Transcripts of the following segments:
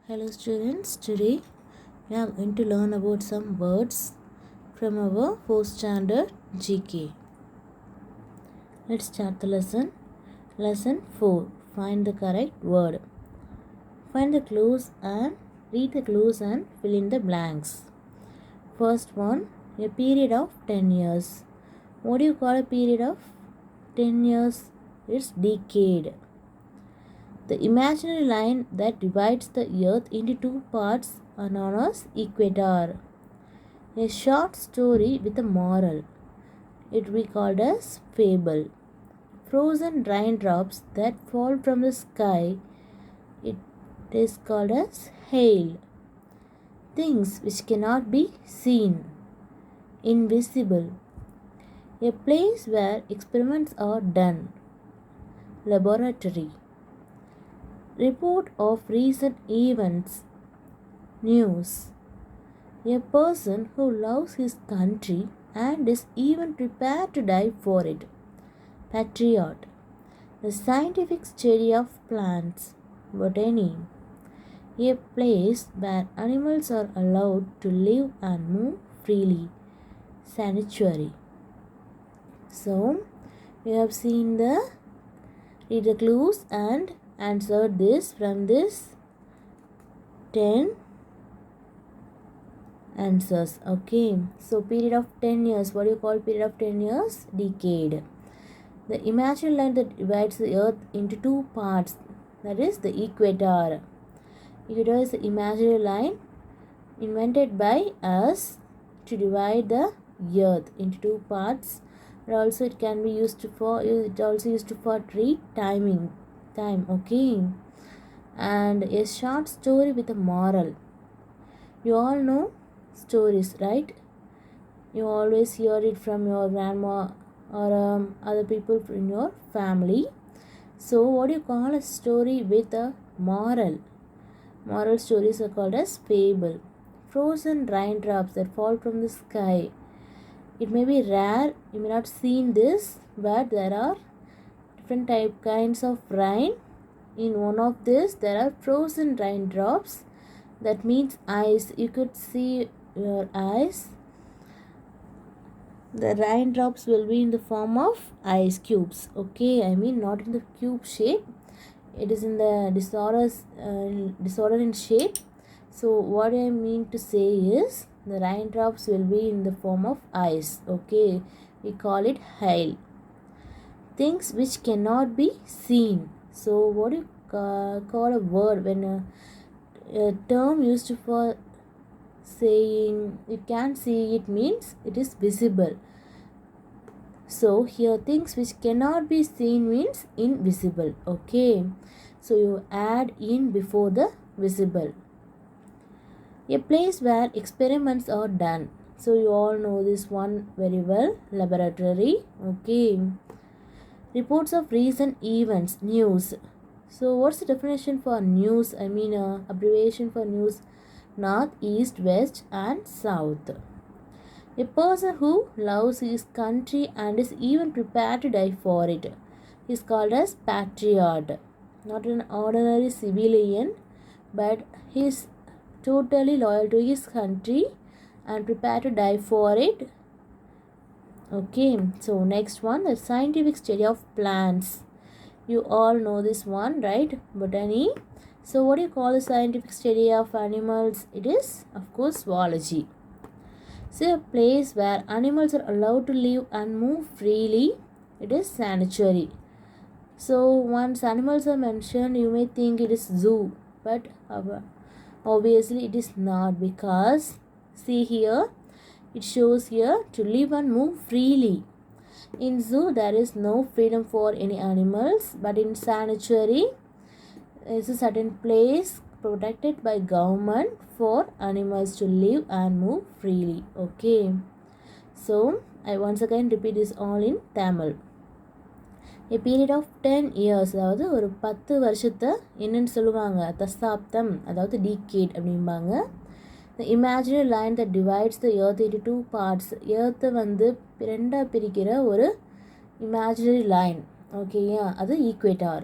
Hello students, today we are going to learn about some words from our 4th standard GK. Let's start the lesson. Lesson 4. Find the correct word. Find the clues and read the clues and fill in the blanks. First one, a period of 10 years. What do you call a period of 10 years? It's decade. The imaginary line that divides the earth into two parts are known as equator. A short story with a moral. It will be called as fable. Frozen raindrops that fall from the sky. It is called as hail. Things which cannot be seen. Invisible. A place where experiments are done. Laboratory. Report of recent events. News. A person who loves his country and is even prepared to die for it. Patriot. The scientific study of plants. Botany. A place where animals are allowed to live and move freely. Sanctuary. So, we have seen read the clues and answered this from this 10 answers. Okay, so period of 10 years. What do you call period of 10 years? Decade. The imaginary line that divides the earth into two parts, that is the equator. Equator is the imaginary line invented by us to divide the earth into two parts. And also it can be used for treat time. Okay, and a short story with a moral. You all know stories, right? You always hear it from your grandma or other people in your family. So what do you call a story with a moral? Moral stories are called as fable. Frozen raindrops that fall from the sky. It may be rare, you may not seen this, but there are different kinds of rain. In one of this there are frozen raindrops. That means ice. You could see your eyes. The raindrops will be in the form of ice cubes. Okay, I mean not in the cube shape. It is in the disorder in shape. So what I mean to say is the raindrops will be in the form of ice. Okay, we call it hail. Things which cannot be seen. So what do you call a word when a term used for saying you can't see it means it is visible. So here things which cannot be seen means invisible. Okay, so you add in before the visible. A place where experiments are done. So you all know this one very well. Laboratory. Okay. Reports of recent events. News. So what's the definition for news? I mean abbreviation for news. North, east, west and south. A person who loves his country and is even prepared to die for it is called as patriot. Not an ordinary civilian, but he is totally loyal to his country and prepared to die for it. Okay, so next one, the scientific study of plants. You all know this one, right? Botany. So what do you call the scientific study of animals? It is, of course, zoology. So a place where animals are allowed to live and move freely, it is sanctuary. So once animals are mentioned, you may think it is zoo, but obviously it is not, because see here, it shows here to live and move freely. In zoo there is no freedom for any animals, but in sanctuary is a certain place protected by government for animals to live and move freely. Okay, so I once again repeat this all in Tamil. A period of 10 years, அதாவது ஒரு 10 வருஷத்தை என்னன்னு சொல்லுவாங்க, தசாப்தம், அதாவது decade அப்படிம்பாங்க. The imaginary line that divides the earth into two parts. Earth வந்து ரெண்டாக பிரிக்கிற ஒரு imaginary line. ஓகேயா, அது equator.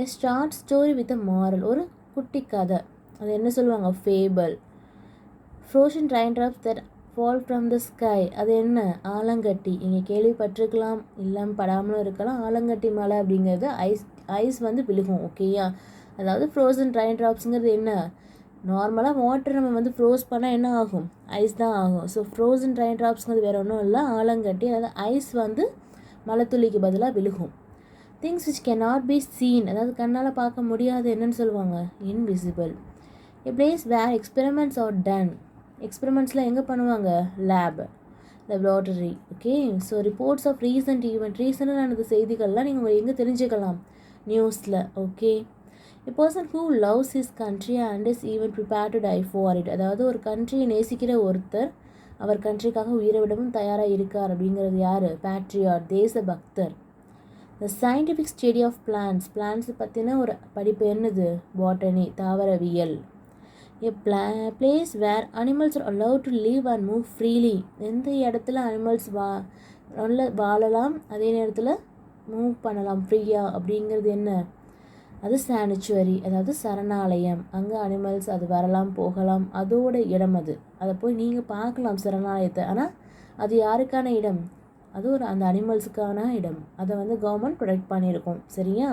A short story with a moral, ஒரு குட்டி கதை. அது என்ன சொல்லுவாங்க, fable. Frozen rain drops that fall from the sky, அது என்ன, ஆலங்கட்டி. இங்கே கேள்விப்பட்டிருக்கலாம், இல்லாமல் படாமலும் இருக்கலாம். ஆலங்கட்டி மழை அப்படிங்கிறது ஐஸ் வந்து விழுகும். ஓகேயா, அதாவது ஃப்ரோசன் ரெயின் ட்ராப்ஸுங்கிறது என்ன, நார்மலாக வாட்டர் நம்ம வந்து ஃப்ரோஸ் பண்ணால் என்ன ஆகும், ஐஸ் தான் ஆகும். ஸோ ஃப்ரோசன் ரெயின் ட்ராப்ஸுங்கிறது வேறு ஒன்றும் இல்லை, ஆலங்கட்டி. அதாவது ஐஸ் வந்து மழை துளிக்கு பதிலாக விழுகும். Things which cannot be seen, அதாவது கண்ணால் பார்க்க முடியாது, என்னன்னு சொல்லுவாங்க, invisible. A place where experiments are done, எக்ஸ்பெரிமெண்ட்ஸ்லாம் எங்கே பண்ணுவாங்க, lab, laboratory. Okay, so reports of recent event, ரீசெண்டான செய்திகள்லாம் நீங்கள் எங்கே தெரிஞ்சுக்கலாம், நியூஸில். Okay, a person who loves his country and is even prepare to die for it, அதாவது ஒரு கண்ட்ரியை நேசிக்கிற ஒருத்தர் அவர் கண்ட்ரிக்காக உயிரை விடவும் தயாராக இருக்கார் அப்படிங்கிறது யார், பேட்ரியாட், தேசபக்தர். The scientific study of plants, plants பற்றின ஒரு படிப்பு என்னது, பாட்டனி, தாவரவியல். A place where animals are allowed to live and move freely, எந்த இடத்துல அனிமல்ஸ் வாழலாம், அதே நேரத்தில் மூவ் பண்ணலாம் ஃப்ரீயாக, அப்படிங்கிறது என்ன, அது சானிச்சுவரி, அதாவது சரணாலயம். அங்கே அனிமல்ஸ் அது வரலாம் போகலாம், அதோட இடம் அது. அதை போய் நீங்கள் பார்க்கலாம் சரணாலயத்தை, ஆனால் அது யாருக்கான இடம், அது ஒரு அந்த அனிமல்ஸுக்கான இடம். அதை வந்து கவர்மெண்ட் ப்ரொடெக்ட் பண்ணியிருக்கோம். சரியா?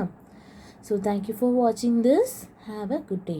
ஸோ தேங்க்யூ ஃபார் வாட்சிங் this. Have a good day.